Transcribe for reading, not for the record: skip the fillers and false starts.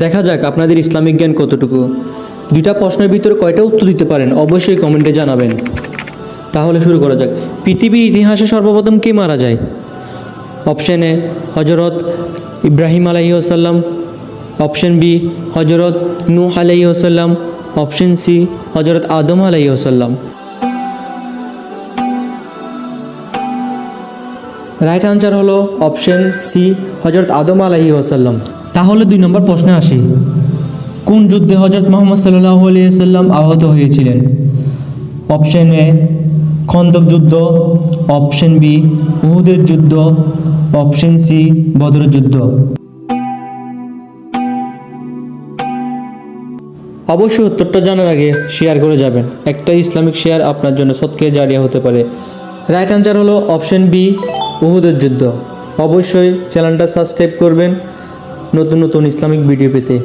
দেখা যাক আপনাদের ইসলামিক জ্ঞান কতটুকু। দুইটা প্রশ্নের ভিতরে কয়টা উত্তর দিতে পারেন অবশ্যই কমেন্টে জানাবেন। তাহলে শুরু করা যাক। পৃথিবীর ইতিহাসে সর্বপ্রথম কে মারা যায়? অপশন এ হজরত ইব্রাহিম আলাইহিসসালাম, অপশন বি হজরত নূহ আলাইহিসসালাম, অপশন সি হজরত আদম আলাইহিসসালাম। রাইট আনসার হলো অপশন সি হজরত আদম আলাইহিসসালাম। তাহলে 2 নম্বর প্রশ্নে আসি। কোন যুদ্ধে হজরত মুহাম্মদ সাল্লাল্লাহু আলাইহি ওয়াসাল্লাম আহত হয়েছিলেন? অপশন এ খন্দক যুদ্ধ, অপশন বি উহুদের যুদ্ধ, অপশন সি বদর যুদ্ধ। অবশ্যই উত্তরটা জানার আগে শেয়ার করে যাবেন। একটা ইসলামিক শেয়ার আপনার জন্য সদকায়ে জারিয়া হতে পারে। রাইট আনসার হলো অপশন বি উহুদের যুদ্ধ। অবশ্যই চ্যানেলটা সাবস্ক্রাইব করবেন নতুন নতুন ইসলামিক ভিডিও পেতে।